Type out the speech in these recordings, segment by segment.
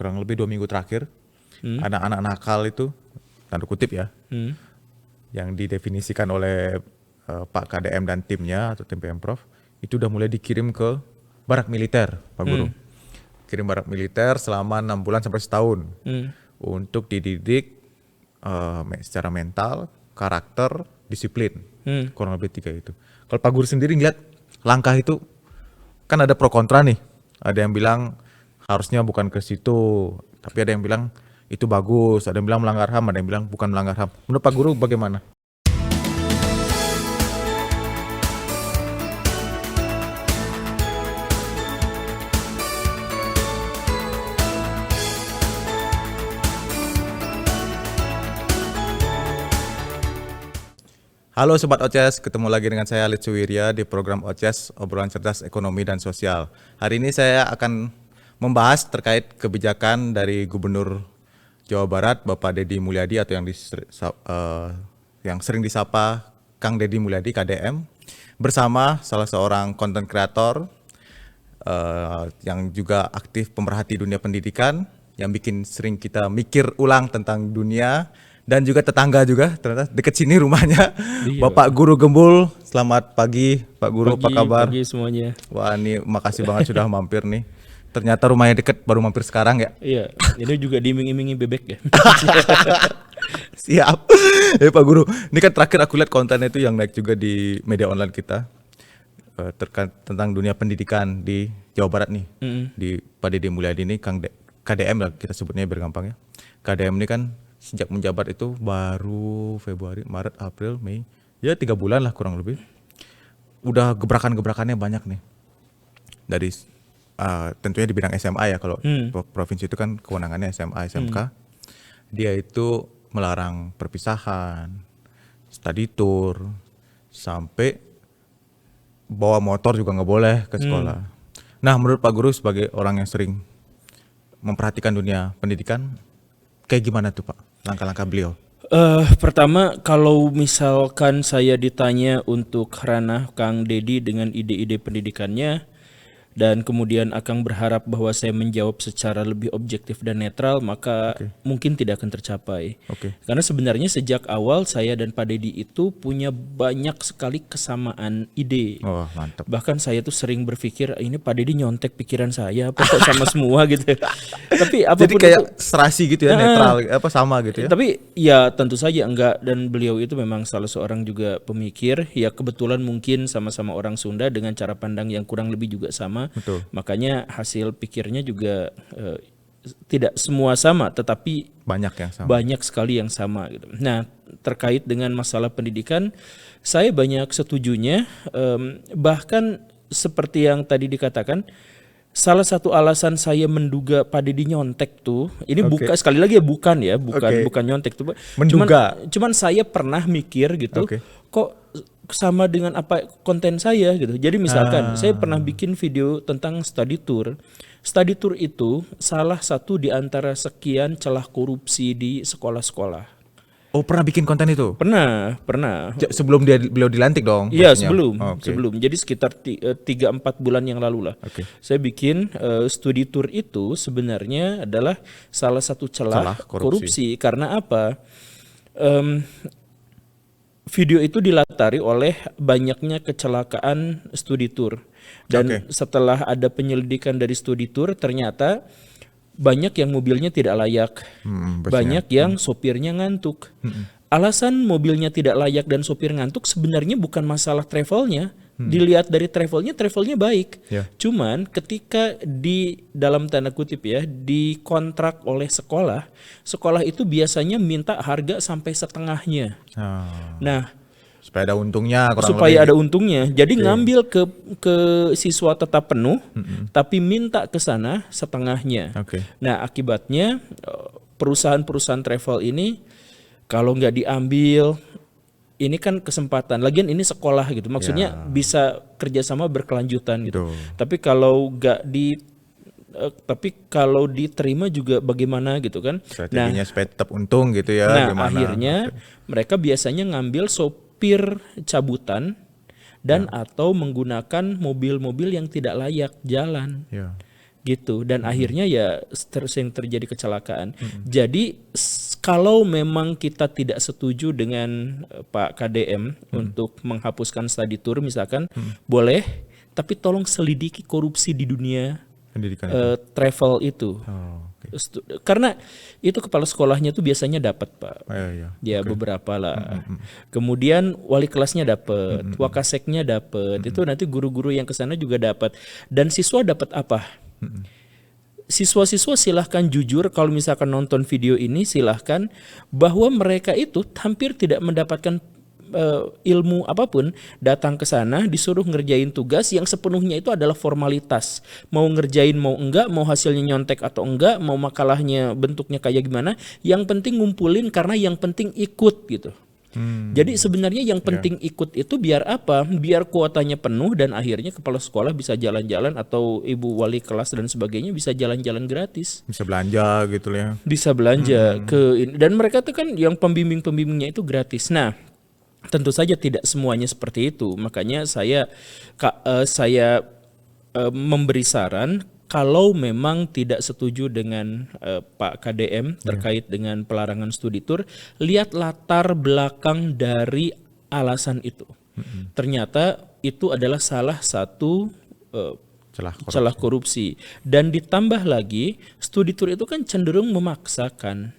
kurang lebih 2 minggu terakhir, anak-anak nakal itu, tanda kutip ya, yang didefinisikan oleh Pak KDM dan timnya atau tim Pemprov, itu udah mulai dikirim ke barak militer, Pak Guru. Kirim barak militer selama 6 bulan sampai setahun untuk dididik secara mental, karakter, disiplin, kurang lebih 3 itu. Kalau Pak Guru sendiri ngeliat langkah itu, kan ada pro kontra nih. Ada yang bilang harusnya bukan ke situ, tapi ada yang bilang itu bagus, ada yang bilang melanggar HAM, ada yang bilang bukan melanggar HAM. Menurut Pak Guru bagaimana? Halo Sobat Oces, ketemu lagi dengan saya Litsu Wirya di program Oces, obrolan cerdas ekonomi dan sosial. Hari ini saya akan membahas terkait kebijakan dari Gubernur Jawa Barat, Bapak Deddy Mulyadi, atau yang sering disapa Kang Deddy Mulyadi, KDM, bersama salah seorang content creator yang juga aktif pemerhati dunia pendidikan, yang bikin sering kita mikir ulang tentang dunia, dan juga tetangga juga, ternyata deket sini rumahnya. Iya. Bapak Guru Gembul. Selamat pagi Pak Guru, apa kabar? Pagi semuanya. Wah, ini makasih banget sudah mampir nih. Ternyata rumahnya deket, baru mampir sekarang ya. Iya, ini juga diiming-imingi bebek ya. Siap. Pak Guru, ini kan terakhir aku lihat kontennya itu yang naik juga di media online kita, terkait tentang dunia pendidikan di Jawa Barat nih. Di Pak Deddy Mulyadi ini, KDM lah kita sebutnya biar gampang ya. KDM ini kan sejak menjabat itu baru Februari, Maret, April, Mei, ya 3 bulan lah kurang lebih. Udah gebrakan-gebrakannya banyak nih. Dari tentunya di bidang SMA ya, kalau provinsi itu kan kewenangannya SMA, SMK. Dia itu melarang perpisahan, study tour, sampai bawa motor juga nggak boleh ke sekolah. Nah, menurut Pak Guru sebagai orang yang sering memperhatikan dunia pendidikan, kayak gimana tuh Pak langkah-langkah beliau? Pertama, kalau misalkan saya ditanya untuk ranah Kang Deddy dengan ide-ide pendidikannya, dan kemudian akan berharap bahwa saya menjawab secara lebih objektif dan netral, maka mungkin tidak akan tercapai. Karena sebenarnya sejak awal saya dan Pak Deddy itu punya banyak sekali kesamaan ide. Oh, mantap. Bahkan saya tuh sering berpikir, ini Pak Deddy nyontek pikiran saya, apa kok sama semua gitu. Tapi apapun jadi kayak itu, serasi gitu ya, netral, apa sama gitu ya. Tapi ya tentu saja enggak, dan beliau itu memang salah seorang juga pemikir. Ya kebetulan mungkin sama-sama orang Sunda dengan cara pandang yang kurang lebih juga sama. Betul. Makanya hasil pikirnya juga tidak semua sama, tetapi banyak sekali yang sama gitu. Nah, terkait dengan masalah pendidikan, saya banyak setujunya. Bahkan seperti yang tadi dikatakan, salah satu alasan saya menduga Pak Deddy nyontek tuh, ini bukan, sekali lagi ya bukan nyontek tuh. Menduga. Cuman saya pernah mikir gitu, kok sama dengan apa konten saya gitu. Jadi misalkan saya pernah bikin video tentang study tour. Study tour itu salah satu di antara sekian celah korupsi di sekolah-sekolah. Oh, pernah bikin konten itu? Pernah. Sebelum beliau dilantik dong? Iya, sebelum. Jadi sekitar 3-4 bulan yang lalu lah. Saya bikin studi tour itu sebenarnya adalah salah satu celah korupsi. Karena apa? Video itu dilatari oleh banyaknya kecelakaan studi tour. Dan setelah ada penyelidikan dari studi tour, ternyata banyak yang mobilnya tidak layak, banyak yang sopirnya ngantuk. Alasan mobilnya tidak layak dan sopir ngantuk sebenarnya bukan masalah travelnya. Dilihat dari travelnya baik. Cuman ketika di dalam tanda kutip ya, dikontrak oleh sekolah itu biasanya minta harga sampai setengahnya. Nah, supaya ada untungnya. Ada untungnya. Jadi ngambil ke siswa tetap penuh, tapi minta ke sana setengahnya. Nah, akibatnya perusahaan-perusahaan travel ini kalau nggak diambil, ini kan kesempatan. Lagian ini sekolah gitu. Maksudnya bisa kerjasama berkelanjutan gitu. Tapi kalau nggak kalau diterima juga bagaimana gitu kan? Strateginya supaya tetap untung gitu ya. Nah, akhirnya mereka biasanya ngambil sopir cabutan dan atau menggunakan mobil-mobil yang tidak layak jalan. gitu, dan akhirnya ya sering terjadi kecelakaan. Jadi kalau memang kita tidak setuju dengan Pak KDM untuk menghapuskan study tour misalkan, boleh, tapi tolong selidiki korupsi di dunia Pendidikan travel itu. Oh, oke. Karena itu kepala sekolahnya tuh biasanya dapat, Pak. Iya. Ya beberapa lah. Kemudian wali kelasnya dapat, wakaseknya dapat. Itu nanti guru-guru yang ke sana juga dapat. Dan siswa dapat apa? Siswa-siswa silahkan jujur kalau misalkan nonton video ini, silahkan, bahwa mereka itu hampir tidak mendapatkan ilmu apapun, datang ke sana disuruh ngerjain tugas yang sepenuhnya itu adalah formalitas. Mau ngerjain mau enggak, mau hasilnya nyontek atau enggak, mau makalahnya bentuknya kayak gimana, yang penting ngumpulin karena yang penting ikut gitu. Jadi sebenarnya yang penting ikut itu biar apa? Biar kuotanya penuh dan akhirnya kepala sekolah bisa jalan-jalan atau ibu wali kelas dan sebagainya bisa jalan-jalan gratis. Bisa belanja gitu ya. Bisa belanja dan mereka tuh kan yang pembimbing-pembimbingnya itu gratis. Nah, tentu saja tidak semuanya seperti itu. Makanya saya memberi saran, kalau memang tidak setuju dengan Pak KDM terkait dengan pelarangan studi tour, lihat latar belakang dari alasan itu. Ternyata itu adalah salah satu celah korupsi. Dan ditambah lagi, studi tour itu kan cenderung memaksakan.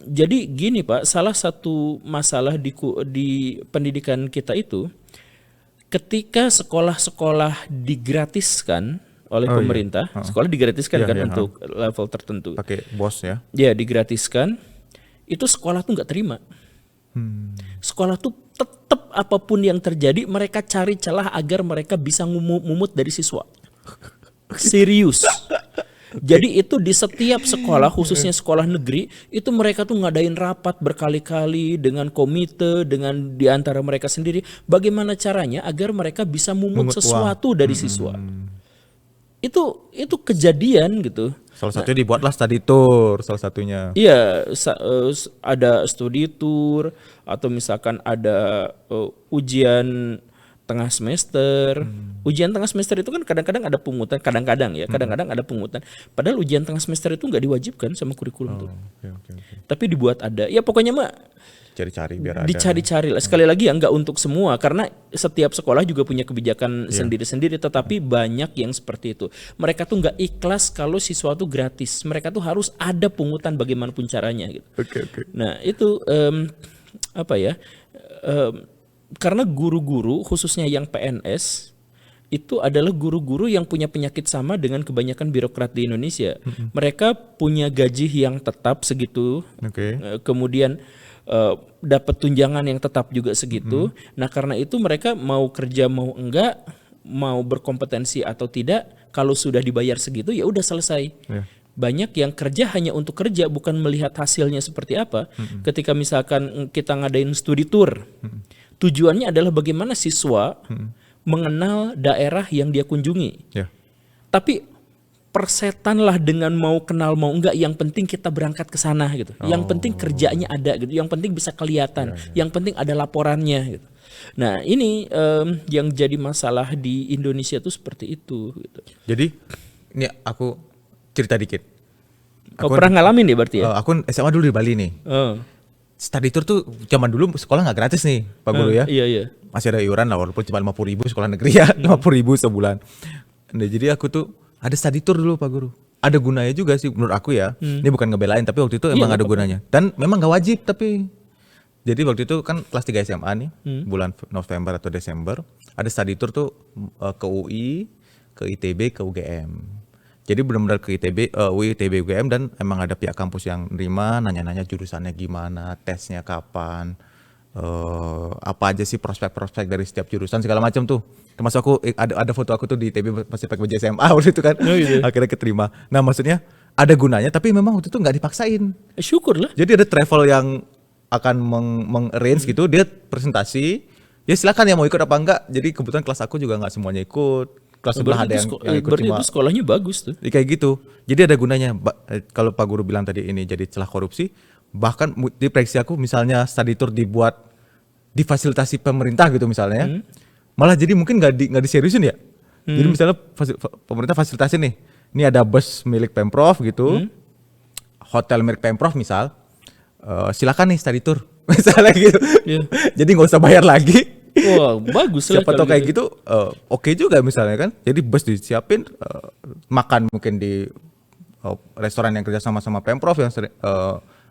Jadi gini Pak, salah satu masalah di pendidikan kita itu, ketika sekolah-sekolah digratiskan oleh pemerintah, sekolah digratiskan untuk level tertentu. Pakai BOS ya? Ya, digratiskan. Itu sekolah tuh nggak terima. Sekolah tuh tetap apapun yang terjadi, mereka cari celah agar mereka bisa mumut dari siswa. Serius. Jadi itu di setiap sekolah, khususnya sekolah negeri, itu mereka tuh ngadain rapat berkali-kali dengan komite, dengan diantara mereka sendiri, bagaimana caranya agar mereka bisa mumut sesuatu dari siswa. Itu kejadian gitu. Salah satunya dibuatlah study tour, salah satunya. Iya, ada studi tour atau misalkan ada ujian tengah semester. Ujian tengah semester itu kan kadang-kadang ada pungutan, kadang-kadang ada pungutan. Padahal ujian tengah semester itu nggak diwajibkan sama kurikulum tuh. Okay. Tapi dibuat ada. Ya pokoknya mah cari-cari biar ada. Dicari-cari lah. Sekali lagi ya, nggak untuk semua, karena setiap sekolah juga punya kebijakan sendiri-sendiri, tetapi banyak yang seperti itu. Mereka tuh nggak ikhlas kalau siswa tuh gratis. Mereka tuh harus ada pungutan bagaimanapun caranya gitu. Oke. Nah, itu karena guru-guru khususnya yang PNS itu adalah guru-guru yang punya penyakit sama dengan kebanyakan birokrat di Indonesia. Mereka punya gaji yang tetap segitu. Kemudian dapat tunjangan yang tetap juga segitu. Nah, karena itu mereka mau kerja mau enggak, mau berkompetensi atau tidak, kalau sudah dibayar segitu ya udah selesai. Banyak yang kerja hanya untuk kerja, bukan melihat hasilnya seperti apa. Ketika misalkan kita ngadain studi tour, tujuannya adalah bagaimana siswa mengenal daerah yang dia kunjungi. Tapi persetanlah dengan mau kenal mau enggak, yang penting kita berangkat ke sana gitu. Yang penting kerjanya ada gitu, yang penting bisa kelihatan, yang penting ada laporannya gitu. Nah, ini yang jadi masalah di Indonesia tuh seperti itu gitu. Jadi ini aku cerita dikit. Kau pernah ngalamin nih berarti ya? Aku SMA dulu di Bali nih. Study tour tuh zaman dulu sekolah nggak gratis nih Pak Guru ya. Iya. Masih ada iuran lah, walaupun cuma 50.000 sekolah negeri ya, 50.000 sebulan. Nah, jadi aku tuh ada study tour dulu Pak Guru. Ada gunanya juga sih menurut aku ya. Ini bukan ngebelain, tapi waktu itu emang ada gunanya. Dan memang gak wajib tapi. Jadi waktu itu kan kelas 3 SMA nih, bulan November atau Desember, ada study tour tuh ke UI, ke ITB, ke UGM. Jadi benar-benar ke ITB, UI, ITB, UGM, dan emang ada pihak kampus yang nerima, nanya-nanya jurusannya gimana, tesnya kapan, apa aja sih prospek-prospek dari setiap jurusan segala macam tuh. Termasuk aku ada foto aku tuh di ITB masih pakai baju SMA waktu itu kan. Akhirnya keterima. Nah, maksudnya ada gunanya, tapi memang waktu itu nggak dipaksain. Syukur lah. Jadi ada travel yang akan meng-arrange gitu, dia presentasi, ya silakan yang mau ikut apa enggak. Jadi kebetulan kelas aku juga nggak semuanya ikut. Kelas sebelah ada yang ikut berarti cuma. Itu sekolahnya bagus tuh. Kayak gitu. Jadi ada gunanya. Kalau Pak Guru bilang tadi ini jadi celah korupsi, bahkan di prediksi aku misalnya study tour dibuat difasilitasi pemerintah gitu misalnya, malah jadi mungkin nggak diseriusin ya. Jadi misalnya pemerintah fasilitasi nih, ini ada bus milik Pemprov gitu, hotel milik Pemprov misal, silakan nih study tour, misalnya gitu. Iya. Jadi nggak usah bayar lagi. Wah, bagus lah Siapa kalau tahu kayak gitu, oke juga misalnya kan. Jadi bus disiapin, makan mungkin di restoran yang kerja sama Pemprov yang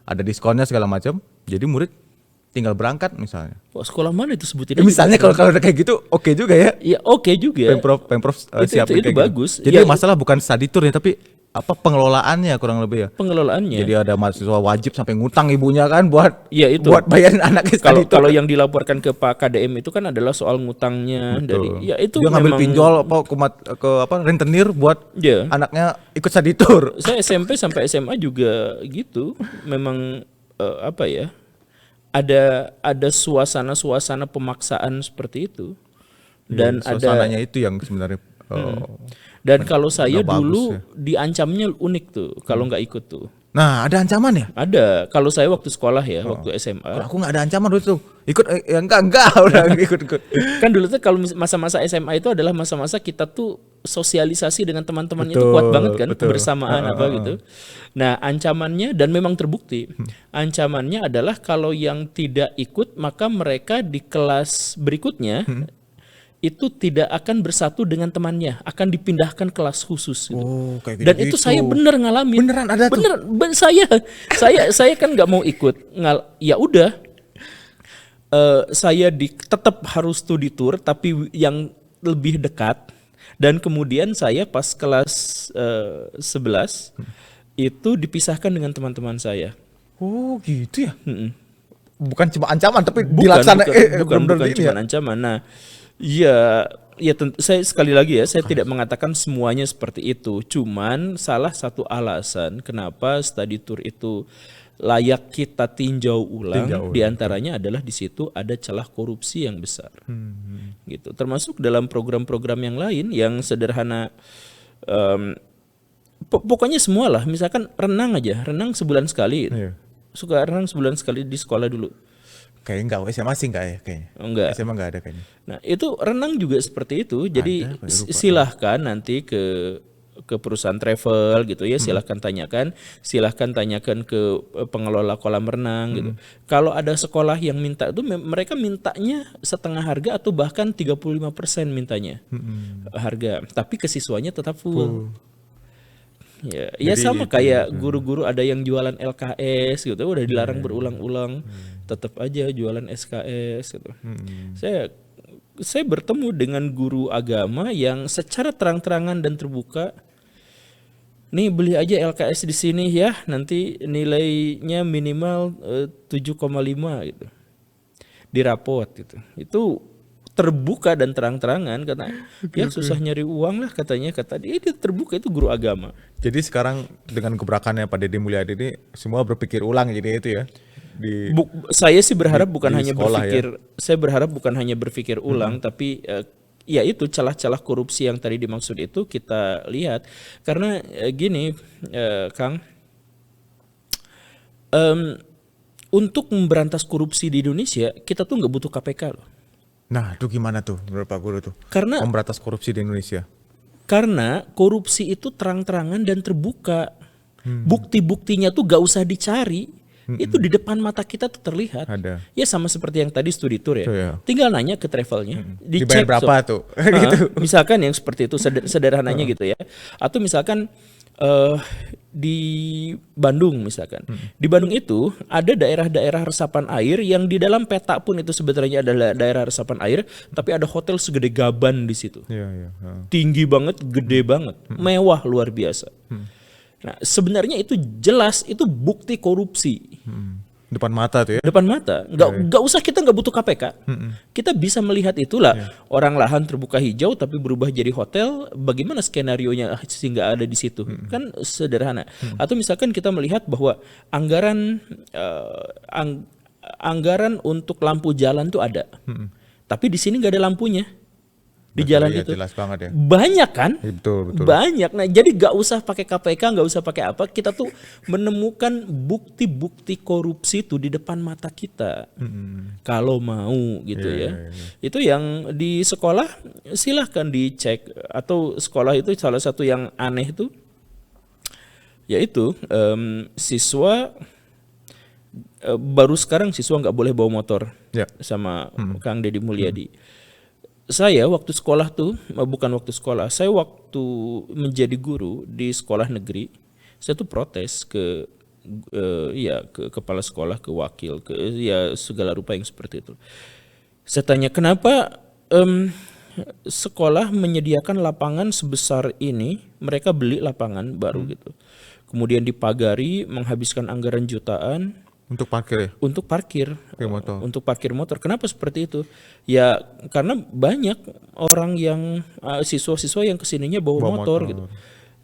ada diskonnya segala macam. Jadi murid tinggal berangkat misalnya. Wah, sekolah mana itu sebutin aja. Misalnya kalau udah kayak gitu, oke juga ya. Ya oke juga. Pemprov siapin itu kayak bagus. gitu. Jadi Ya, masalah bukan study tour ya, tapi apa pengelolaannya kurang lebih ya. pengelolaannya. Jadi ada mahasiswa wajib sampai ngutang ibunya kan buat Iya, itu. buat bayarin anaknya study tour. Kalau yang dilaporkan ke Pak KDM itu kan adalah soal ngutangnya dari ya itu dia ngambil memang pinjol ke rentenir buat Iya. anaknya ikut study tour. Saya SMP sampai SMA juga gitu. Memang apa ya? Ada suasana-suasana pemaksaan seperti itu. Dan Suasananya itu yang sebenarnya dan kalau saya nggak bagus dulu ya. diancamnya unik tuh kalau nggak ikut tuh. Nah, ada ancaman ya? Ada. Kalau saya waktu sekolah ya, waktu SMA. Kalau aku nggak ada ancaman dulu tuh. Ikut ya enggak udah ikut. Kan dulu tuh kalau masa-masa SMA itu adalah masa-masa kita tuh sosialisasi dengan teman-temannya itu Betul, kuat banget kan, betul. bersamaan apa gitu. Nah, ancamannya dan memang terbukti. Ancamannya adalah kalau yang tidak ikut maka mereka di kelas berikutnya itu tidak akan bersatu dengan temannya, akan dipindahkan kelas khusus gitu. Oh, kayak Dan itu saya bener ngalamin. Beneran ada tuh? Bener, saya kan nggak mau ikut. Ya udah, saya tetap harus studi tour tapi yang lebih dekat. Dan kemudian saya pas kelas 11 itu dipisahkan dengan teman-teman saya. Oh, gitu ya. Bukan cuma ancaman tapi Bukan dilaksanakan cuma ancaman. Nah, ya saya sekali lagi ya, saya tidak mengatakan semuanya seperti itu. Cuman salah satu alasan kenapa study tour itu layak kita tinjau ulang diantaranya adalah di situ ada celah korupsi yang besar. Gitu. Termasuk dalam program-program yang lain yang sederhana. Pokoknya semua lah. Misalkan renang aja, renang sebulan sekali. Iya. Suka renang sebulan sekali di sekolah dulu. Kayaknya enggak, SMA sih enggak ya kayaknya. Enggak. SMA enggak ada kayaknya. Nah, itu renang juga seperti itu. Jadi Ada, lupa. silahkan nanti ke perusahaan travel gitu ya, silahkan tanyakan ke pengelola kolam renang gitu. Kalau ada sekolah yang minta itu mereka mintanya setengah harga atau bahkan 35% mintanya harga, tapi ke siswanya tetap full. Ya sama kayak guru-guru ada yang jualan LKS gitu, udah dilarang berulang-ulang, tetap aja jualan SKS gitu. Saya bertemu dengan guru agama yang secara terang-terangan dan terbuka, nih beli aja LKS di sini ya, nanti nilainya minimal 7,5 gitu di rapot gitu. Itu terbuka dan terang-terangan karena ya susah nyari uang lah katanya, kata dia terbuka, itu guru agama. Jadi sekarang dengan gebrakannya Pak Deddy Mulyadi ini semua berpikir ulang jadi itu ya. Saya sih berharap bukan hanya sekolah, berpikir, saya berharap bukan hanya berpikir ulang, tapi ya itu celah-celah korupsi yang tadi dimaksud itu kita lihat. Karena gini, Kang, untuk memberantas korupsi di Indonesia kita tuh nggak butuh KPK loh. Nah, itu gimana tuh menurut Pak Guru tuh? Karena Memberantas korupsi di Indonesia. Karena korupsi itu terang-terangan dan terbuka. Bukti-buktinya tuh gak usah dicari. Itu di depan mata kita tuh terlihat. Ada. Ya sama seperti yang tadi studi tour ya. Tuh, ya. Tinggal nanya ke travelnya. Dibayar berapa tuh? Gitu. Misalkan yang seperti itu sederhananya gitu ya. Atau misalkan di Bandung misalkan. Di Bandung itu ada daerah-daerah resapan air yang di dalam peta pun itu sebenarnya adalah daerah resapan air, tapi ada hotel segede gaban di situ. Iya. Tinggi banget, gede banget, mewah luar biasa. Nah, sebenarnya itu jelas itu bukti korupsi. Depan mata tuh ya. Depan mata, nggak usah, kita nggak butuh KPK. Kita bisa melihat itulah, orang lahan terbuka hijau tapi berubah jadi hotel. Bagaimana skenarionya sehingga ada di situ? Kan sederhana. Atau misalkan kita melihat bahwa anggaran untuk lampu jalan tuh ada, tapi di sini nggak ada lampunya. di jalan Iya, itu. jelas banget ya. Banyak kan? Iya, betul. Banyak. Nah, jadi gak usah pakai KPK, gak usah pakai apa. Kita tuh menemukan bukti-bukti korupsi tuh di depan mata kita. Kalau mau gitu ya. Itu yang di sekolah silahkan dicek. Atau sekolah itu salah satu yang aneh tuh, yaitu siswa baru sekarang siswa nggak boleh bawa motor Ya. sama Kang Deddy Mulyadi. Saya waktu sekolah tuh, bukan waktu sekolah, saya waktu menjadi guru di sekolah negeri, saya tuh protes ke ke kepala sekolah, ke wakil, ke ya segala rupa yang seperti itu. Saya tanya kenapa sekolah menyediakan lapangan sebesar ini, mereka beli lapangan baru gitu, kemudian dipagari, menghabiskan anggaran jutaan. Untuk parkir ya? Untuk parkir motor. untuk parkir motor. Kenapa seperti itu? Ya karena banyak orang yang siswa-siswa yang kesininya bawa motor gitu.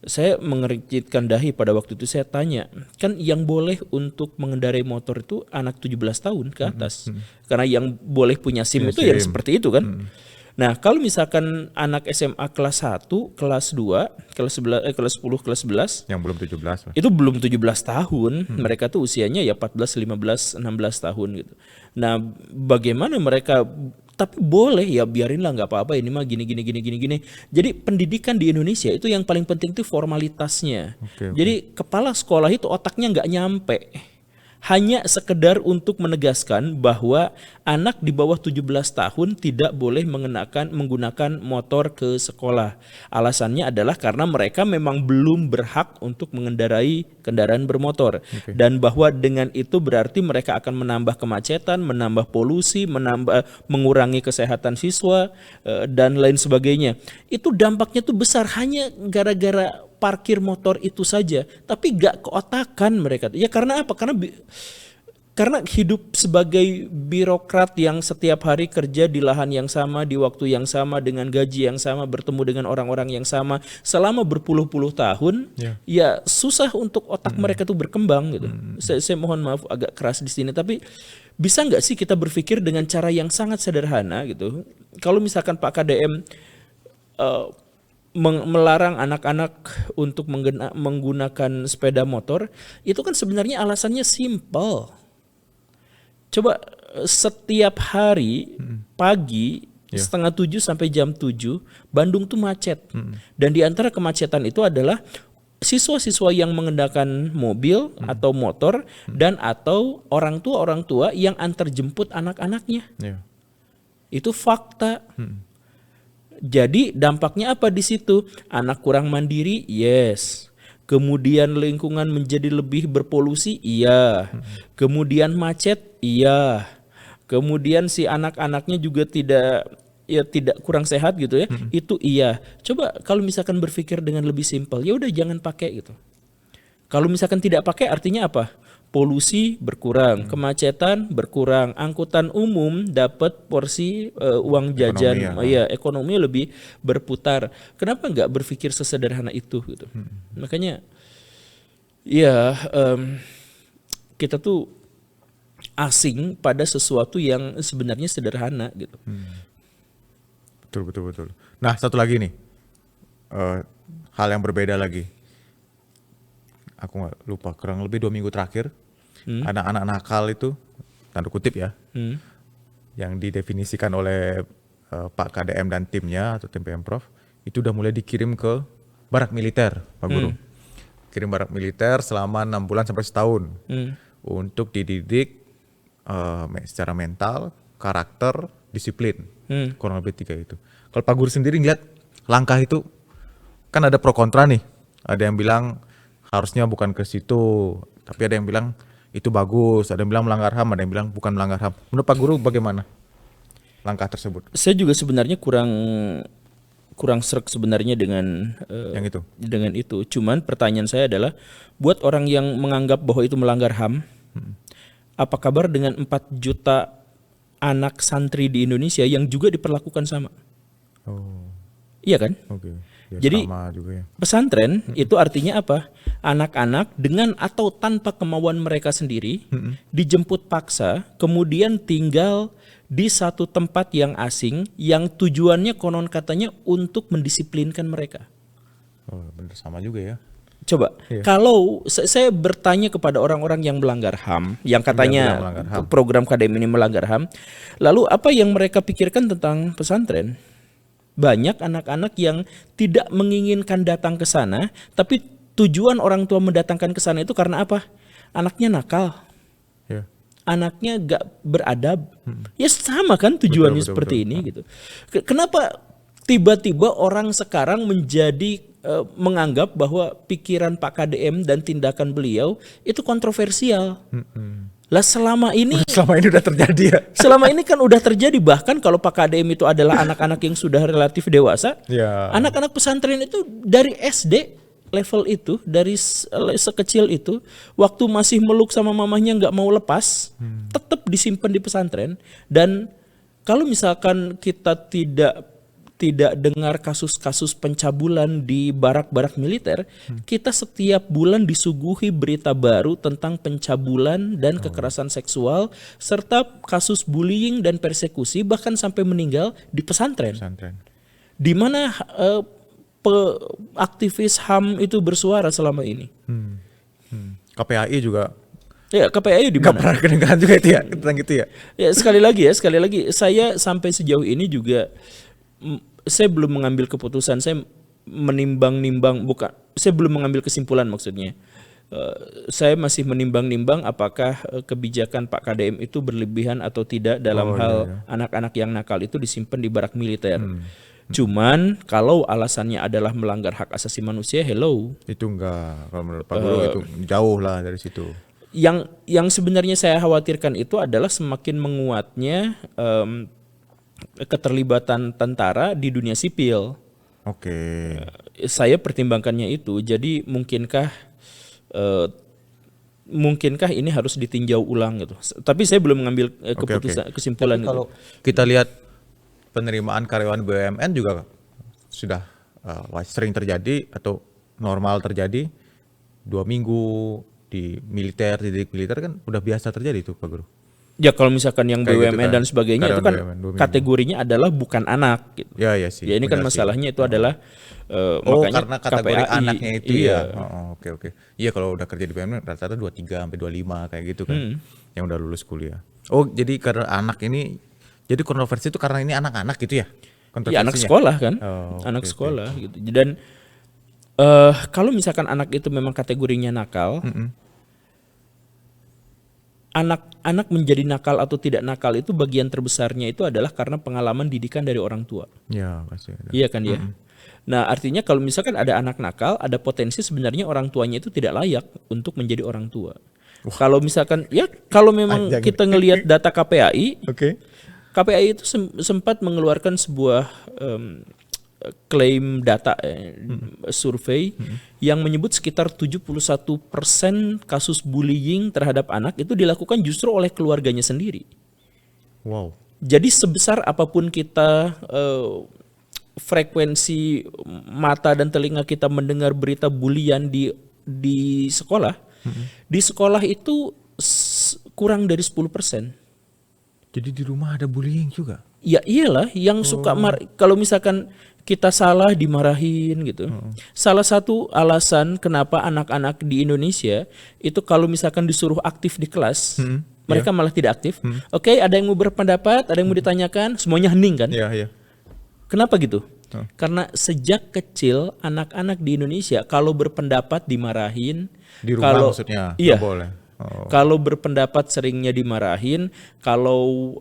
Saya mengerjitkan dahi pada waktu itu, saya tanya, kan yang boleh untuk mengendarai motor itu anak 17 tahun ke atas. Karena yang boleh punya SIM itu yang seperti itu kan. Nah, kalau misalkan anak SMA kelas 1, kelas 2, kelas 11, kelas 10, kelas 11 Yang belum 17 lah. itu belum 17 tahun, mereka tuh usianya ya 14, 15, 16 tahun gitu. Nah, bagaimana mereka, tapi boleh ya biarinlah nggak apa-apa, ini mah gini. Jadi pendidikan di Indonesia itu yang paling penting tuh formalitasnya. Jadi kepala sekolah itu otaknya nggak nyampe. Hanya sekedar untuk menegaskan bahwa anak di bawah 17 tahun tidak boleh menggunakan motor ke sekolah. Alasannya adalah karena mereka memang belum berhak untuk mengendarai kendaraan bermotor. Dan bahwa dengan itu berarti mereka akan menambah kemacetan, menambah polusi, mengurangi kesehatan siswa, dan lain sebagainya. Itu dampaknya tuh besar hanya gara-gara parkir motor itu saja, tapi gak keotakan mereka. Ya karena apa? Karena hidup sebagai birokrat yang setiap hari kerja di lahan yang sama, di waktu yang sama, dengan gaji yang sama, bertemu dengan orang-orang yang sama selama berpuluh-puluh tahun, ya susah untuk otak mereka tuh berkembang gitu. Saya mohon maaf agak keras di sini, tapi bisa nggak sih kita berpikir dengan cara yang sangat sederhana gitu? Kalau misalkan Pak KDM melarang anak-anak untuk menggunakan sepeda motor, itu kan sebenarnya alasannya simple. Coba setiap hari pagi 6:30 sampai jam 7 Bandung tuh macet. Dan di antara kemacetan itu adalah siswa-siswa yang mengendakan mobil atau motor dan atau orang tua yang antar jemput anak-anaknya. Itu fakta. Jadi dampaknya apa di situ? Anak kurang mandiri, yes. Kemudian lingkungan menjadi lebih berpolusi, iya. Kemudian macet, iya. Kemudian si anak-anaknya juga tidak kurang sehat gitu ya. Itu iya. Coba kalau misalkan berpikir dengan lebih simpel, ya udah jangan pakai gitu. Kalau misalkan tidak pakai artinya apa? Polusi berkurang, kemacetan berkurang, angkutan umum dapat porsi uang jajan, ekonomi lebih berputar. Kenapa nggak berpikir sesederhana itu gitu? Makanya, kita tuh asing pada sesuatu yang sebenarnya sederhana gitu. Betul. Nah, satu lagi nih, hal yang berbeda lagi. Aku nggak lupa, kurang lebih 2 minggu terakhir anak-anak nakal itu, tanda kutip ya, yang didefinisikan oleh Pak KDM dan timnya atau tim Pemprov itu udah mulai dikirim ke barak militer, Pak Guru. Kirim barak militer selama 6 bulan sampai setahun untuk dididik secara mental, karakter, disiplin, kurang lebih 3 itu. Kalau Pak Guru sendiri ngeliat langkah itu, kan ada pro kontra nih, ada yang bilang harusnya bukan ke situ, tapi ada yang bilang itu bagus, ada yang bilang melanggar HAM, ada yang bilang bukan melanggar HAM. Menurut Pak Guru bagaimana langkah tersebut? Saya juga sebenarnya kurang sreg sebenarnya dengan dengan itu. Cuman pertanyaan saya adalah, buat orang yang menganggap bahwa itu melanggar HAM, apa kabar dengan 4 juta anak santri di Indonesia yang juga diperlakukan sama? Iya kan? Ya, jadi sama juga ya. Pesantren itu artinya apa? Anak-anak dengan atau tanpa kemauan mereka sendiri dijemput paksa, kemudian tinggal di satu tempat yang asing yang tujuannya konon katanya untuk mendisiplinkan mereka. Oh, bener sama juga ya. Coba, kalau saya bertanya kepada orang-orang yang melanggar HAM, yang katanya melanggar HAM. program KDM ini melanggar HAM, lalu apa yang mereka pikirkan tentang pesantren? Banyak anak-anak yang tidak menginginkan datang ke sana, tapi tujuan orang tua mendatangkan ke sana itu karena apa? Anaknya nakal, Ya. anaknya gak beradab. Ya sama kan tujuannya Betul, seperti betul. ini gitu. Kenapa tiba-tiba orang sekarang menjadi menganggap bahwa pikiran Pak KDM dan tindakan beliau itu kontroversial? Lah selama ini Selama ini udah terjadi ya. selama ini kan udah terjadi, bahkan kalau Pak KDM itu adalah anak-anak yang sudah relatif dewasa. Ya. Anak-anak pesantren itu dari SD level itu, dari sekecil itu, waktu masih meluk sama mamahnya nggak mau lepas, tetap disimpan di pesantren. Dan kalau misalkan kita tidak dengar kasus-kasus pencabulan di barak-barak militer, kita setiap bulan disuguhi berita baru tentang pencabulan dan kekerasan seksual serta kasus bullying dan persekusi bahkan sampai meninggal di pesantren. Di mana aktivis HAM itu bersuara selama ini. KPAI juga Ya, KPAI di nggak mana? pernah kedengaran juga itu ya tentang itu ya. Ya, sekali lagi saya sampai sejauh ini juga saya belum mengambil keputusan, saya menimbang-nimbang, saya belum mengambil kesimpulan maksudnya. Saya masih menimbang-nimbang apakah kebijakan Pak KDM itu berlebihan atau tidak dalam hal anak-anak yang nakal itu disimpan di barak militer. Cuman kalau alasannya adalah melanggar hak asasi manusia, Itu enggak, kalau menurut Pak Guru itu jauh lah dari situ. Yang sebenarnya saya khawatirkan itu adalah semakin menguatnya keterlibatan tentara di dunia sipil. Oke. Saya pertimbangkannya itu. Jadi mungkinkah ini harus ditinjau ulang gitu. Tapi saya belum mengambil keputusan kesimpulan. Tapi kalau kita lihat penerimaan karyawan BUMN juga sudah sering terjadi atau normal terjadi 2 minggu di militer, di didik militer kan udah biasa terjadi itu Pak Guru. Ya kalau misalkan yang Kayak BUMN gitu kan, dan sebagainya itu kan karyawan BUMN, kategorinya adalah bukan anak gitu. Ya sih. Ya ini kan benar sih. masalahnya itu adalah makanya karena kategori KPAI, anaknya itu iya. ya. Oke. Iya kalau udah kerja di BUMN rata-rata 23 sampai 25 kayak gitu kan. Yang udah lulus kuliah. Oh, jadi karena anak ini jadi kontroversi itu karena ini anak-anak gitu ya? Ya anak sekolah kan. Anak sekolah gitu. Dan kalau misalkan anak itu memang kategorinya nakal, anak menjadi nakal atau tidak nakal itu bagian terbesarnya itu adalah karena pengalaman didikan dari orang tua. Ya pasti ada. Iya kan ya. Nah artinya kalau misalkan ada anak nakal, ada potensi sebenarnya orang tuanya itu tidak layak untuk menjadi orang tua. Kalau misalkan kalau memang kita ngelihat data KPAI, KPAI itu sempat mengeluarkan sebuah klaim data survei yang menyebut sekitar 71% kasus bullying terhadap anak itu dilakukan justru oleh keluarganya sendiri. Wow. Jadi sebesar apapun kita frekuensi mata dan telinga kita mendengar berita bulian di sekolah, di sekolah itu kurang dari 10%. Jadi di rumah ada bullying juga? Ya iyalah, yang suka kalau misalkan kita salah dimarahin gitu. Salah satu alasan kenapa anak-anak di Indonesia itu kalau misalkan disuruh aktif di kelas, mereka malah tidak aktif. Oke, ada yang mau berpendapat, ada yang mau ditanyakan, semuanya hening kan? Iya. Kenapa gitu? Karena sejak kecil anak-anak di Indonesia kalau berpendapat dimarahin. Di rumah maksudnya? Iya. Nggak boleh. Kalau berpendapat seringnya dimarahin, kalau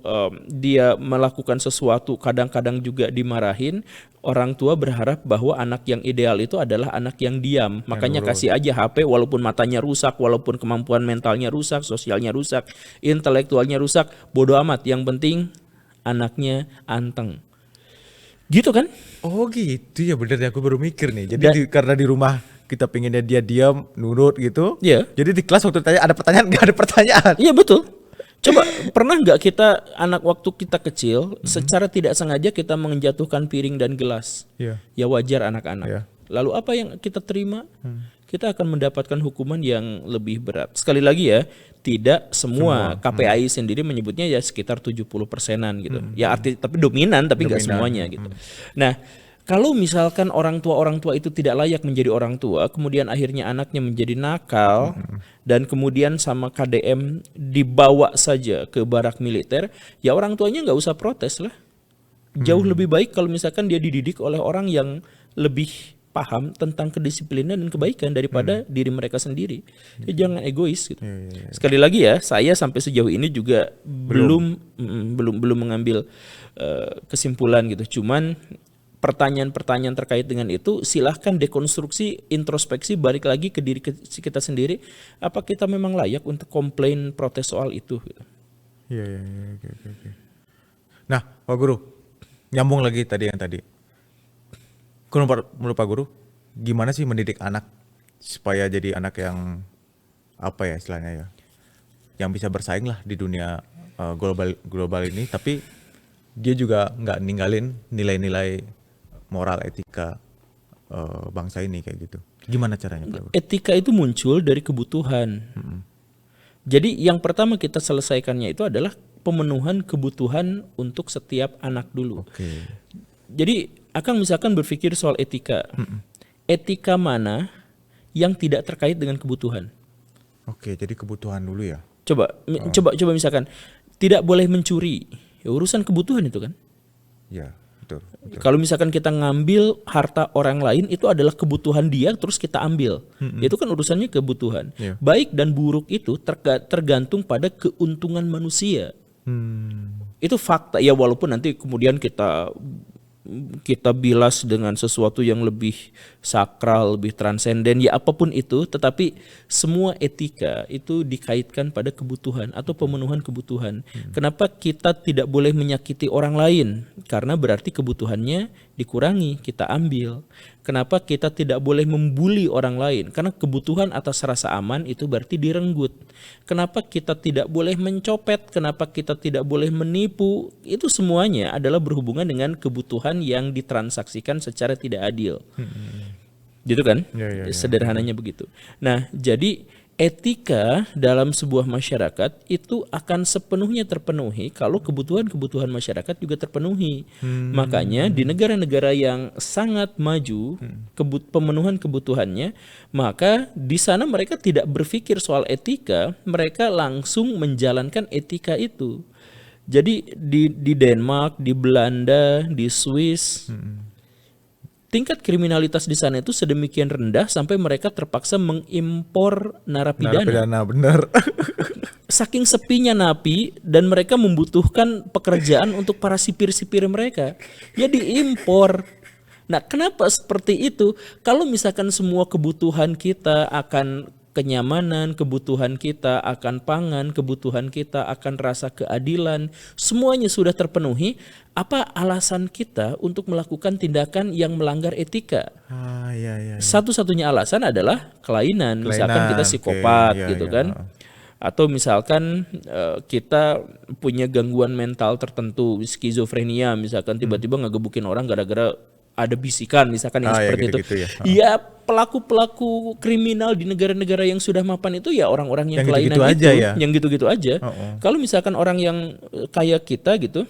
dia melakukan sesuatu kadang-kadang juga dimarahin. Orang tua berharap bahwa anak yang ideal itu adalah anak yang diam. Makanya kasih aja HP walaupun matanya rusak, walaupun kemampuan mentalnya rusak, sosialnya rusak, intelektualnya rusak, bodo amat. Yang penting anaknya anteng. Gitu kan? Oh gitu ya, bener ya, aku baru mikir nih. Jadi karena di rumah kita pengennya dia diam, nurut gitu. Iya. Jadi di kelas waktu tanya ada pertanyaan, nggak ada pertanyaan. Iya betul. Coba pernah nggak kita waktu kita kecil secara tidak sengaja kita menjatuhkan piring dan gelas? Iya. Ya wajar anak-anak. Iya. Lalu apa yang kita terima? Kita akan mendapatkan hukuman yang lebih berat. Sekali lagi ya, tidak semua. KPAI sendiri menyebutnya ya sekitar 70%-an gitu. Ya tapi dominan tapi nggak semuanya gitu. Nah, kalau misalkan orang tua itu tidak layak menjadi orang tua, kemudian akhirnya anaknya menjadi nakal dan kemudian sama KDM dibawa saja ke barak militer, ya orang tuanya nggak usah protes lah. Jauh lebih baik kalau misalkan dia dididik oleh orang yang lebih paham tentang kedisiplinan dan kebaikan daripada diri mereka sendiri. Ya, jangan egois gitu. Sekali lagi ya, saya sampai sejauh ini juga belum mengambil kesimpulan gitu. Cuman pertanyaan-pertanyaan terkait dengan itu silahkan dekonstruksi, introspeksi, balik lagi ke diri kita sendiri. Apa kita memang layak untuk komplain, protes soal itu? Iya. Oke. Nah, Pak Guru, nyambung lagi tadi. Menurut Pak Guru, gimana sih mendidik anak supaya jadi anak yang apa ya istilahnya ya, yang bisa bersaing lah di dunia global ini, tapi dia juga nggak ninggalin nilai-nilai moral etika bangsa ini kayak gitu. Gimana caranya Pak Guru? Etika itu muncul dari kebutuhan. Jadi yang pertama kita selesaikannya itu adalah pemenuhan kebutuhan untuk setiap anak dulu. Oke. Jadi Akang misalkan berpikir soal etika. Etika mana yang tidak terkait dengan kebutuhan? Oke, jadi kebutuhan dulu ya. Coba misalkan tidak boleh mencuri. Ya, urusan kebutuhan itu kan. Ya, betul. Kalau misalkan kita ngambil harta orang lain itu adalah kebutuhan dia terus kita ambil. Itu kan urusannya kebutuhan. Yeah. Baik dan buruk itu tergantung pada keuntungan manusia. Itu fakta ya, walaupun nanti kemudian kita bilas dengan sesuatu yang lebih sakral, lebih transenden, ya apapun itu, tetapi semua etika itu dikaitkan pada kebutuhan atau pemenuhan kebutuhan. Kenapa kita tidak boleh menyakiti orang lain? Karena berarti kebutuhannya dikurangi, kita ambil. Kenapa kita tidak boleh membuli orang lain? Karena kebutuhan atas rasa aman itu berarti direnggut. Kenapa kita tidak boleh mencopet? Kenapa kita tidak boleh menipu? Itu semuanya adalah berhubungan dengan kebutuhan yang ditransaksikan secara tidak adil. Gitu kan? Ya. Sederhananya begitu. Nah, jadi etika dalam sebuah masyarakat itu akan sepenuhnya terpenuhi kalau kebutuhan-kebutuhan masyarakat juga terpenuhi. Makanya di negara-negara yang sangat maju pemenuhan kebutuhannya, maka di sana mereka tidak berpikir soal etika, mereka langsung menjalankan etika itu. Jadi di Denmark, di Belanda, di Swiss, tingkat kriminalitas di sana itu sedemikian rendah sampai mereka terpaksa mengimpor narapidana. Narapidana, benar. Saking sepinya napi dan mereka membutuhkan pekerjaan untuk para sipir-sipir mereka, ya diimpor. Nah, kenapa seperti itu? Kalau misalkan semua kebutuhan kita akan kenyamanan, kebutuhan kita akan pangan, kebutuhan kita akan rasa keadilan, semuanya sudah terpenuhi, apa alasan kita untuk melakukan tindakan yang melanggar etika? Iya. Satu-satunya alasan adalah kelainan. Misalkan kita psikopat gitu kan. Atau misalkan kita punya gangguan mental tertentu, skizofrenia misalkan, tiba-tiba ngegebukin orang gara-gara ada bisikan misalkan yang seperti itu. Ya. Ya pelaku-pelaku kriminal di negara-negara yang sudah mapan itu ya orang-orang yang kelainan gitu-gitu itu, aja ya? yang gitu-gitu aja. Kalau misalkan orang yang kayak kita gitu,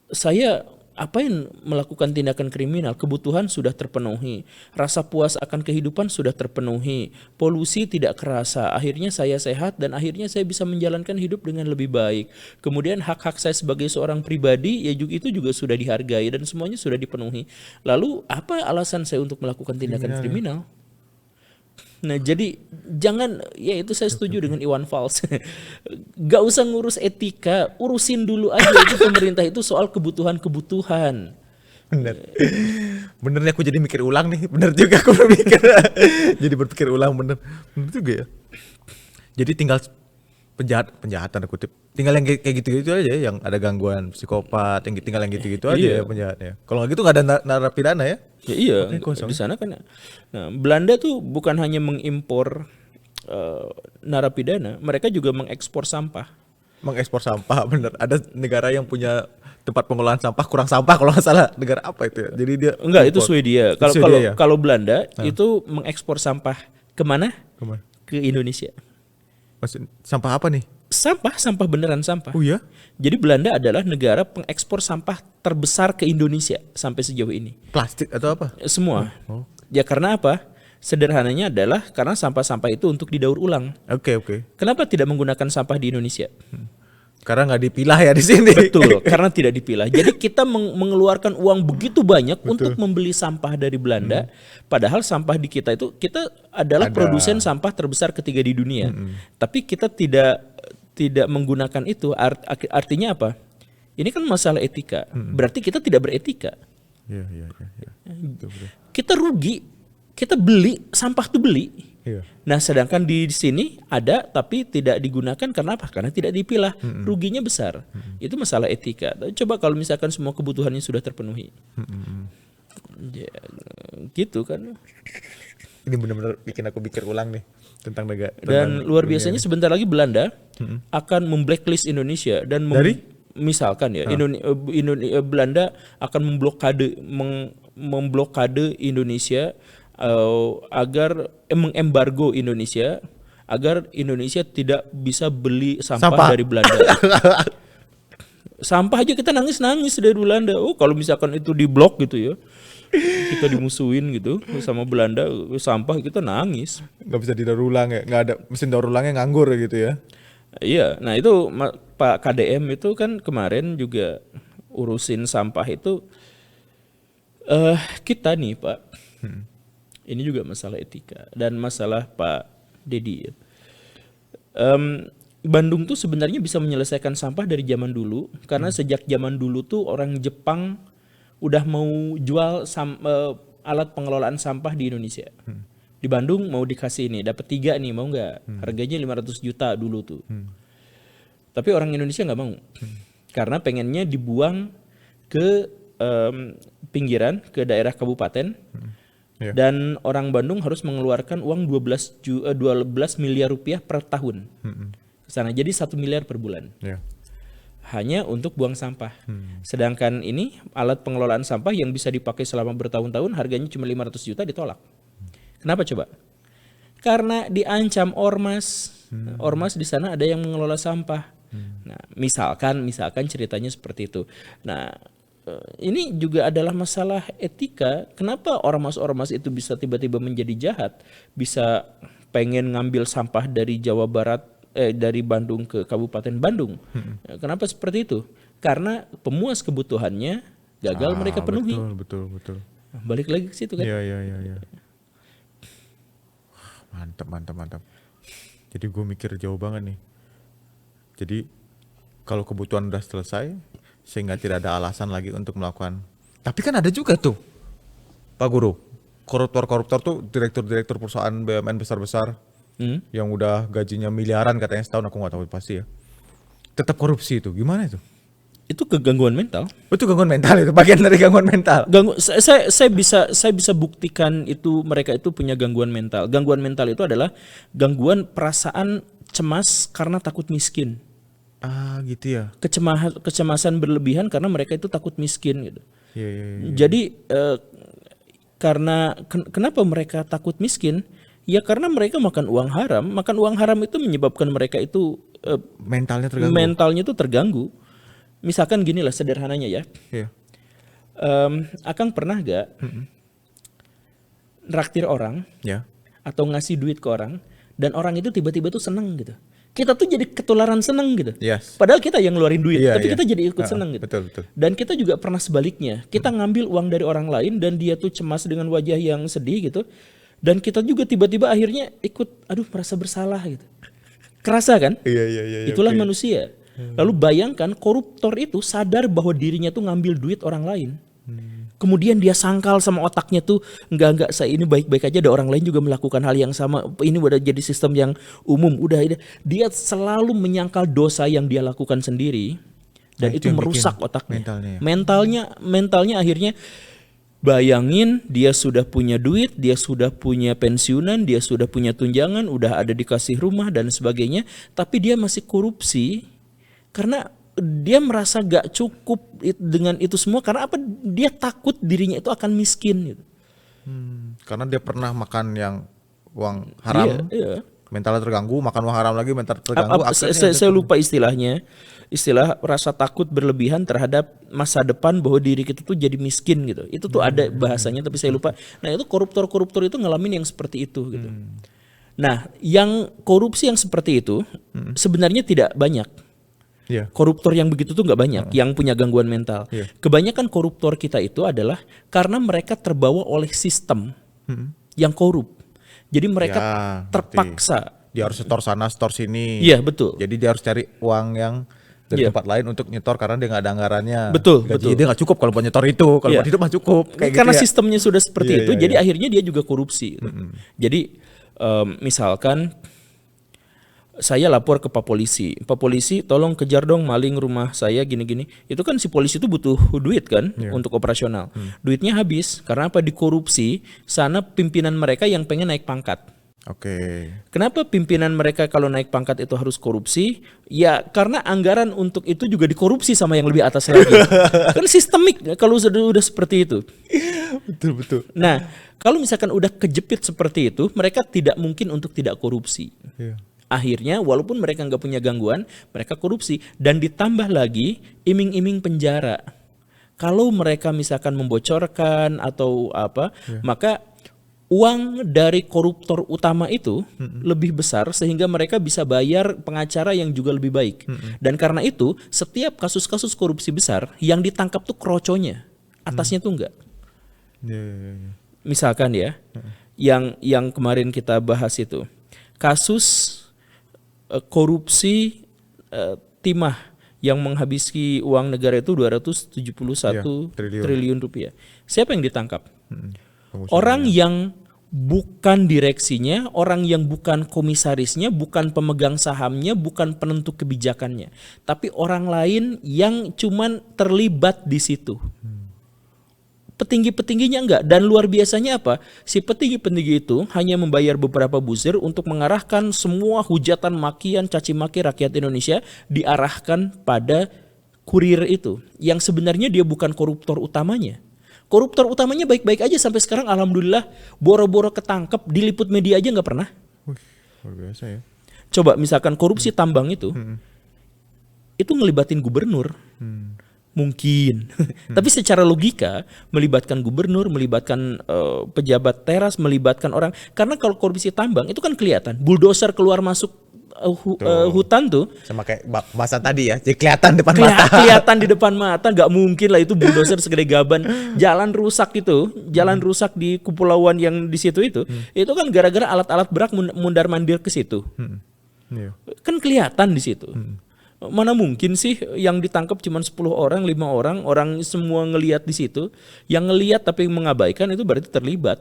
saya apain melakukan tindakan kriminal? Kebutuhan sudah terpenuhi, rasa puas akan kehidupan sudah terpenuhi, polusi tidak kerasa, akhirnya saya sehat dan akhirnya saya bisa menjalankan hidup dengan lebih baik. Kemudian hak-hak saya sebagai seorang pribadi ya itu juga sudah dihargai dan semuanya sudah dipenuhi. Lalu apa alasan saya untuk melakukan tindakan kriminal? Nah, jadi jangan, ya itu saya setuju dengan Iwan Fals. Gak usah ngurus etika, urusin dulu aja itu pemerintah itu soal kebutuhan-kebutuhan. Bener nih, aku jadi mikir ulang nih. Bener juga aku berpikir. Jadi berpikir ulang, bener juga ya. Jadi tinggal penjahat tanda kutip, tinggal yang kayak gitu-gitu aja, yang ada gangguan psikopat, yang tinggal yang gitu-gitu aja ya penjahatnya. Kalau nggak gitu nggak ada narapidana ya? Ya iya, di sana kan. Nah, Belanda tuh bukan hanya mengimpor narapidana, mereka juga mengekspor sampah. Mengekspor sampah, bener. Ada negara yang punya tempat pengolahan sampah kurang sampah kalau nggak salah. Negara apa itu ya? Jadi dia enggak, itu Swedia. Kalau Belanda Ah. itu mengekspor sampah kemana? Kemana? Ke Indonesia. Maksud, sampah apa nih? Sampah beneran sampah. Oh ya? Jadi Belanda adalah negara pengekspor sampah terbesar ke Indonesia sampai sejauh ini. Plastik atau apa? Semua. Oh. Ya karena apa? Sederhananya adalah karena sampah-sampah itu untuk didaur ulang. Oke. Kenapa tidak menggunakan sampah di Indonesia? Karena nggak dipilah ya di sini. Betul, karena tidak dipilah. Jadi kita mengeluarkan uang begitu banyak untuk membeli sampah dari Belanda, padahal sampah di kita adalah produsen sampah terbesar ketiga di dunia. Tapi kita tidak menggunakan itu. Artinya apa? Ini kan masalah etika. Berarti kita tidak beretika. Iya. Kita rugi. Kita beli sampah tuh beli. Iya. Nah, sedangkan di sini ada tapi tidak digunakan karena apa? Karena tidak dipilah. Ruginya besar. Itu masalah etika. Coba kalau misalkan semua kebutuhannya sudah terpenuhi. Ya, gitu kan. Ini benar-benar bikin aku pikir ulang nih tentang negara. Dan luar biasanya sebentar lagi Belanda akan memblacklist Indonesia dan misalkan ya Belanda akan memblokade Indonesia agar mengembargo Indonesia agar Indonesia tidak bisa beli sampah dari Belanda. Sampah aja kita nangis dari Belanda. Oh, kalau misalkan itu diblok gitu ya. Kita dimusuhin gitu sama Belanda, sampah kita nangis. Nggak bisa didaur ulang ya, nggak ada mesin daur ulangnya, nganggur gitu ya. Iya, nah itu Pak KDM itu kan kemarin juga urusin sampah itu. Kita nih Pak, ini juga masalah etika dan masalah Pak Dedi. Bandung tuh sebenarnya bisa menyelesaikan sampah dari zaman dulu karena sejak zaman dulu tuh orang Jepang udah mau jual alat pengelolaan sampah di Indonesia. Di Bandung mau dikasih ini, dapat 3 nih, mau nggak? Harganya 500 juta dulu tuh. Tapi orang Indonesia nggak mau. Karena pengennya dibuang ke pinggiran, ke daerah kabupaten. Dan orang Bandung harus mengeluarkan uang 12 miliar rupiah per tahun. Kesana, jadi 1 miliar per bulan. Hanya untuk buang sampah. Sedangkan ini alat pengelolaan sampah yang bisa dipakai selama bertahun-tahun harganya cuma 500 juta ditolak. Kenapa coba? Karena diancam ormas. Ormas di sana ada yang mengelola sampah. Nah, misalkan ceritanya seperti itu. Nah, ini juga adalah masalah etika. Kenapa ormas-ormas itu bisa tiba-tiba menjadi jahat? Bisa pengen ngambil sampah dari Jawa Barat, dari Bandung ke Kabupaten Bandung. Kenapa seperti itu? Karena pemuas kebutuhannya gagal mereka penuhi. Betul. Balik lagi ke situ kan? Iya. Mantap. Jadi gue mikir jauh banget nih. Jadi kalau kebutuhan udah selesai, sehingga tidak ada alasan lagi untuk melakukan. Tapi kan ada juga tuh, Pak Guru, koruptor tuh direktur perusahaan BUMN besar-besar yang udah gajinya miliaran katanya setahun, aku nggak tahu pasti ya. Tetap korupsi itu, gimana itu? Itu kegangguan mental. Itu gangguan mental, itu bagian dari gangguan mental. Saya bisa buktikan itu mereka itu punya gangguan mental. Gangguan mental itu adalah gangguan perasaan cemas karena takut miskin. Gitu ya. Kecemasan berlebihan karena mereka itu takut miskin gitu. Iya. Jadi kenapa mereka takut miskin? Ya karena mereka makan uang haram. Makan uang haram itu menyebabkan mereka itu mentalnya terganggu. Mentalnya itu terganggu. Misalkan gini lah sederhananya ya. Iya. Akang pernah gak traktir orang atau ngasih duit ke orang dan orang itu tiba-tiba tuh seneng gitu. Kita tuh jadi ketularan seneng gitu. Yes. Padahal kita yang ngeluarin duit, tapi kita jadi ikut seneng gitu. Betul. Dan kita juga pernah sebaliknya. Kita ngambil uang dari orang lain dan dia tuh cemas dengan wajah yang sedih gitu. Dan kita juga tiba-tiba akhirnya ikut, merasa bersalah gitu. Kerasa kan? Iya. Itulah manusia. Lalu bayangkan koruptor itu sadar bahwa dirinya tuh ngambil duit orang lain. Kemudian dia sangkal sama otaknya tuh, enggak saya ini baik-baik aja, ada orang lain juga melakukan hal yang sama. Ini udah jadi sistem yang umum, dia selalu menyangkal dosa yang dia lakukan sendiri dan itu merusak otaknya. Mentalnya akhirnya bayangin dia sudah punya duit, dia sudah punya pensiunan, dia sudah punya tunjangan, udah ada dikasih rumah dan sebagainya, tapi dia masih korupsi karena dia merasa gak cukup dengan itu semua. Karena apa? Dia takut dirinya itu akan miskin gitu. Karena dia pernah makan yang uang haram. Iya. mentalnya terganggu, makan uang haram lagi mental terganggu. Saya lupa istilahnya. Istilah rasa takut berlebihan terhadap masa depan bahwa diri kita tuh jadi miskin gitu. Itu tuh ada bahasanya tapi saya lupa. Nah, itu koruptor yang ngalamin yang seperti itu gitu. Nah, yang korupsi yang seperti itu sebenarnya tidak banyak. Iya. Koruptor yang begitu tuh nggak banyak yang punya gangguan mental. Kebanyakan koruptor kita itu adalah karena mereka terbawa oleh sistem yang korup. Jadi mereka terpaksa. Dia harus setor sana, setor sini. Iya, betul. Jadi dia harus cari uang yang dari tempat lain untuk nyetor karena dia nggak ada anggarannya. Betul. Dia nggak cukup kalau buat nyetor itu. Kalau buat hidup mah cukup. Kayak karena gitu ya. sistemnya sudah seperti itu, jadi akhirnya dia juga korupsi. Jadi misalkan saya lapor ke Pak Polisi, tolong kejar dong maling rumah saya gini-gini. Itu kan si polisi itu butuh duit kan untuk operasional. Duitnya habis karena apa? Dikorupsi sana pimpinan mereka yang pengen naik pangkat. Oke. Kenapa pimpinan mereka kalau naik pangkat itu harus korupsi? Ya karena anggaran untuk itu juga dikorupsi sama yang lebih atas lagi. Kan sistemik kalau sudah seperti itu. Betul. Nah, kalau misalkan udah kejepit seperti itu, mereka tidak mungkin untuk tidak korupsi. Akhirnya walaupun mereka nggak punya gangguan, mereka korupsi. Dan ditambah lagi iming-iming penjara. Kalau mereka misalkan membocorkan atau apa, maka uang dari koruptor utama itu lebih besar sehingga mereka bisa bayar pengacara yang juga lebih baik. Dan karena itu setiap kasus-kasus korupsi besar yang ditangkap tuh kroconya, atasnya tuh enggak. Misalkan ya, yang kemarin kita bahas itu kasus korupsi timah yang menghabisi uang negara itu 271 triliun rupiah. Siapa yang ditangkap? Orang yang bukan direksinya, orang yang bukan komisarisnya, bukan pemegang sahamnya, bukan penentu kebijakannya, tapi orang lain yang cuman terlibat di situ. Petinggi-petingginya enggak. Dan luar biasanya apa? Si petinggi-petinggi itu hanya membayar beberapa buzzer untuk mengarahkan semua hujatan, makian, caci maki rakyat Indonesia diarahkan pada kurir itu, yang sebenarnya dia bukan koruptor utamanya. Koruptor utamanya baik-baik aja sampai sekarang, alhamdulillah, boro-boro ketangkep diliput media aja nggak pernah. Luar biasa ya. Coba misalkan korupsi tambang itu ngelibatin gubernur, mungkin. Tapi secara logika melibatkan gubernur, melibatkan pejabat teras, melibatkan orang. Karena kalau korupsi tambang itu kan kelihatan, bulldozer keluar masuk hutan tuh sama kayak bahasa tadi ya, jadi kelihatan depan mata. Kelihatan di depan mata, nggak mungkin lah itu bulldozer segede gaban. Jalan rusak rusak di kepulauan yang di situ itu kan gara-gara alat-alat berat mundar-mandir ke situ. Kan kelihatan di situ. Mana mungkin sih yang ditangkap cuma 10 orang, 5 orang semua ngelihat di situ. Yang ngelihat tapi mengabaikan itu berarti terlibat.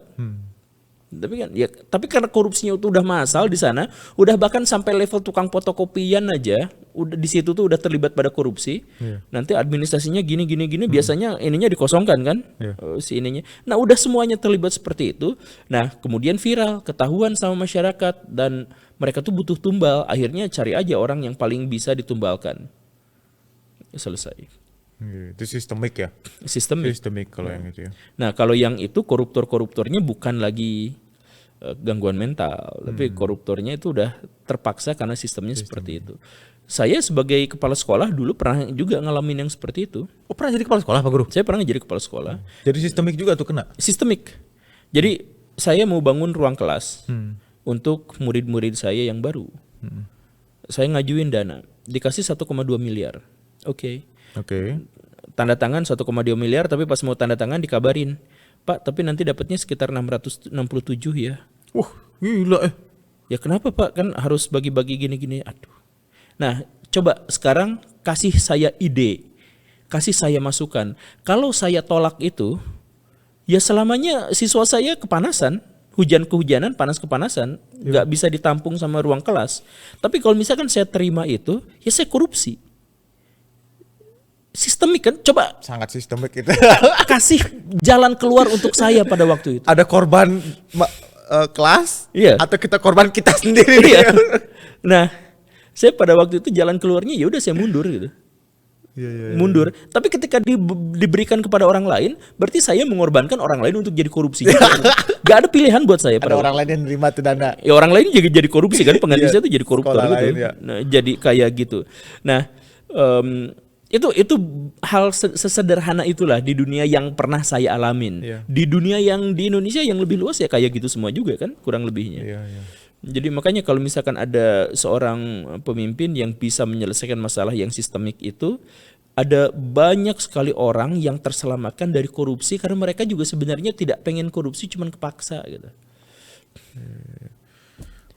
Tapi karena korupsinya itu udah massal di sana, udah bahkan sampai level tukang fotokopian aja, udah di situ tuh udah terlibat pada korupsi. Nanti administrasinya gini, biasanya ininya dikosongkan kan, si ininya. Nah, udah semuanya terlibat seperti itu. Nah, kemudian viral, ketahuan sama masyarakat dan mereka tuh butuh tumbal. Akhirnya cari aja orang yang paling bisa ditumbalkan. Selesai. Itu sistemik ya? Sistemik kalau yang itu ya. Nah, kalau yang itu koruptornya bukan lagi gangguan mental, tapi koruptornya itu udah terpaksa karena sistemnya seperti itu. Saya sebagai kepala sekolah dulu pernah juga ngalamin yang seperti itu. Oh, pernah jadi kepala sekolah Pak Guru? Saya pernah jadi kepala sekolah. Jadi sistemik juga tuh kena? Sistemik. Jadi saya mau bangun ruang kelas untuk murid-murid saya yang baru. Saya ngajuin dana, dikasih 1,2 miliar. Oke. Tanda tangan 1,2 miliar, tapi pas mau tanda tangan dikabarin, Pak, tapi nanti dapatnya sekitar 667 ya. Wah, gila Ya kenapa Pak? Kan harus bagi-bagi gini-gini. Aduh. Nah, coba sekarang kasih saya ide, kasih saya masukan. Kalau saya tolak itu, ya selamanya siswa saya kepanasan. Hujan-kehujanan, panas-kepanasan, nggak bisa ditampung sama ruang kelas. Tapi kalau misalkan saya terima itu, ya saya korupsi. Sistemik kan, coba sangat sistemik itu. Kasih jalan keluar untuk saya pada waktu itu. Ada korban kelas, atau kita korban kita sendiri. Nah, saya pada waktu itu jalan keluarnya ya udah saya mundur gitu. mundur. Tapi ketika diberikan kepada orang lain, berarti saya mengorbankan orang lain untuk jadi korupsi. Gak ada pilihan buat saya. Ada orang lain yang nerima tuh dana. Ya orang lain juga jadi korupsi kan, pengganti saya tuh jadi koruptor sekolah gitu. lain, ya. Nah, jadi kayak gitu. Nah, itu hal sesederhana itulah di dunia yang pernah saya alamin. Iya. Di dunia yang di Indonesia yang lebih luas ya kayak gitu semua juga kan, kurang lebihnya. Iya. Jadi makanya kalau misalkan ada seorang pemimpin yang bisa menyelesaikan masalah yang sistemik itu, ada banyak sekali orang yang terselamatkan dari korupsi karena mereka juga sebenarnya tidak pengen korupsi, cuman kepaksa gitu.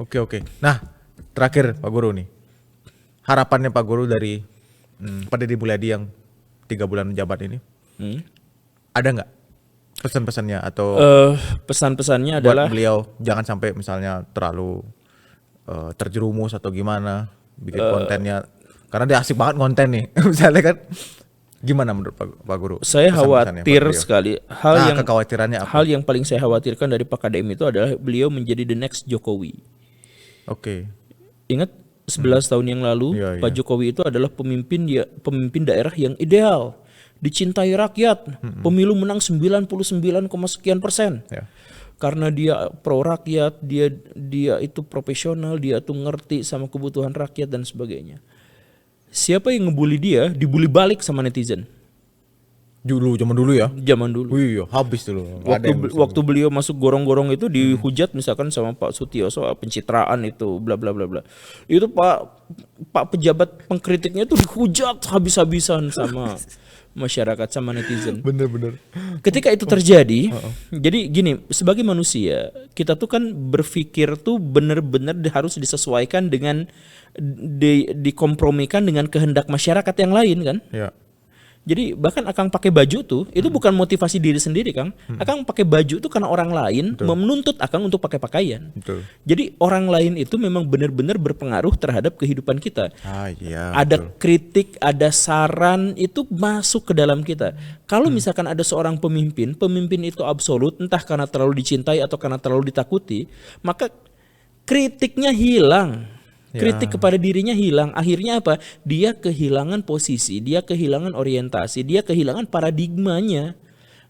Oke. Nah, terakhir Pak Guru nih. Harapannya Pak Guru dari Pak Deddy Mulyadi yang 3 bulan menjabat ini. Ada nggak pesan-pesannya atau Pesan-pesannya buat adalah beliau jangan sampai misalnya terlalu terjerumus atau gimana bikin kontennya, karena dia asik banget konten nih. Misalnya kan gimana menurut Pak Guru? saya Pesan-pesannya khawatir buat beliau? sekali. Kekhawatirannya apa? Hal yang paling saya khawatirkan dari Pak KDM itu adalah beliau menjadi the next Jokowi. Oke. Ingat 11 tahun yang lalu Iya, Pak Jokowi itu adalah pemimpin daerah yang ideal, dicintai rakyat. Pemilu menang 99, sekian persen. Ya. Karena dia pro rakyat, dia itu profesional, dia tuh ngerti sama kebutuhan rakyat dan sebagainya. Siapa yang ngebully dia, dibully balik sama netizen. Zaman dulu ya. Zaman dulu. Wih, habis dulu. Nggak ada yang bisa. Waktu beliau masuk gorong-gorong itu dihujat misalkan sama Pak Sutioso, pencitraan itu bla bla bla bla. Itu Pak pejabat pengkritiknya itu dihujat habis-habisan sama masyarakat, sama netizen. Bener. Ketika itu terjadi, jadi gini, sebagai manusia kita tuh kan berpikir tuh benar-benar harus disesuaikan dengan dikompromikan dengan kehendak masyarakat yang lain kan. Ya. Jadi bahkan Akang pakai baju tuh itu bukan motivasi diri sendiri Kang. Akang pakai baju tuh karena orang lain menuntut Akang untuk pakai pakaian. Betul. Jadi orang lain itu memang benar-benar berpengaruh terhadap kehidupan kita. Iya. Ada betul. kritik, ada saran itu masuk ke dalam kita. Kalau misalkan ada seorang pemimpin itu absolut, entah karena terlalu dicintai atau karena terlalu ditakuti, maka kritiknya hilang. Kritik kepada dirinya hilang. Akhirnya apa? Dia kehilangan posisi, dia kehilangan orientasi, dia kehilangan paradigmanya.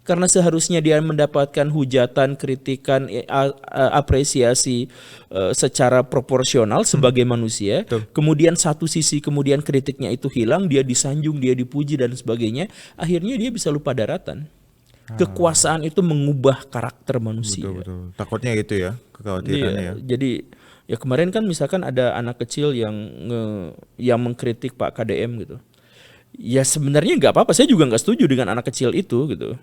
Karena seharusnya dia mendapatkan hujatan, kritikan, apresiasi secara proporsional sebagai manusia. Kemudian satu sisi kemudian kritiknya itu hilang, dia disanjung, dia dipuji dan sebagainya. Akhirnya dia bisa lupa daratan. Kekuasaan itu mengubah karakter manusia. Betul. Takutnya gitu ya, kekhawatirannya ya. Jadi ya kemarin kan misalkan ada anak kecil yang mengkritik Pak KDM gitu. Ya sebenarnya nggak apa-apa, saya juga nggak setuju dengan anak kecil itu gitu.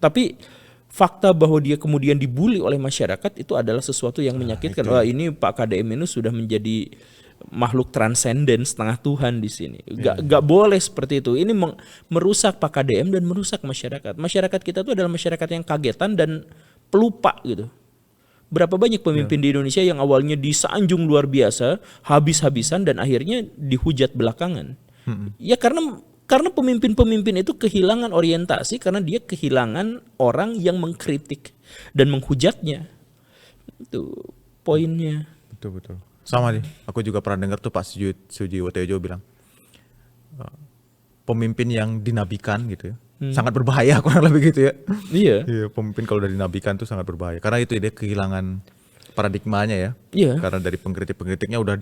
Tapi fakta bahwa dia kemudian dibully oleh masyarakat itu adalah sesuatu yang menyakitkan. Wah, ini Pak KDM ini sudah menjadi makhluk transenden, setengah Tuhan di sini. Nggak boleh seperti itu. Ini merusak Pak KDM dan merusak masyarakat. Masyarakat kita itu adalah masyarakat yang kagetan dan pelupa gitu. Berapa banyak pemimpin di Indonesia yang awalnya disanjung luar biasa, habis-habisan dan akhirnya dihujat belakangan. Ya karena pemimpin-pemimpin itu kehilangan orientasi karena dia kehilangan orang yang mengkritik dan menghujatnya. Itu poinnya. Betul. Sama nih, aku juga pernah dengar tuh Pak Sujiwo Tejo bilang pemimpin yang dinabikan gitu ya. Sangat berbahaya kurang lebih gitu ya. Iya. Iya, pemimpin kalau udah dinabikan tuh sangat berbahaya. Karena itu dia kehilangan paradigmanya ya. Iya. Karena dari pengkritik-pengkritiknya udah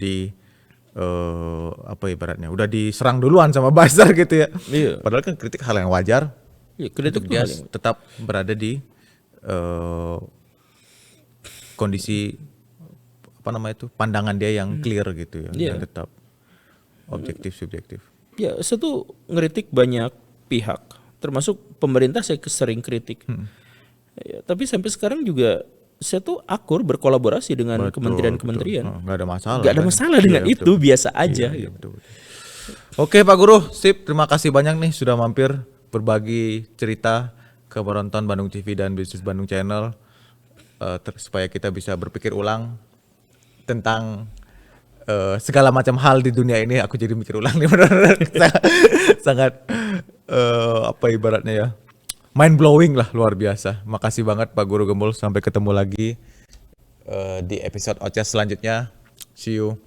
ibaratnya udah diserang duluan sama buzzer gitu ya. Iya. Padahal kan kritik hal yang wajar. Iya, kritik Dia tuh tetap berada di kondisi pandangan dia yang clear gitu ya. Iya. Dan tetap objektif subjektif. ya saya tuh ngeritik banyak pihak, termasuk pemerintah saya sering kritik. Ya, tapi sampai sekarang juga saya tuh akur berkolaborasi dengan kementerian-kementerian. Nggak ada masalah. Nggak ada masalah dengan Iya, itu, betul. biasa aja. Iya, betul. Oke Pak Guru, sip. Terima kasih banyak nih sudah mampir berbagi cerita ke penonton Bandung TV dan Bisnis Bandung Channel, supaya kita bisa berpikir ulang tentang segala macam hal di dunia ini. Aku jadi mikir ulang nih, benar-benar sangat ibaratnya ya, mind blowing lah, luar biasa. Makasih banget Pak Guru Gembul. Sampai ketemu lagi di episode Oces selanjutnya. See you.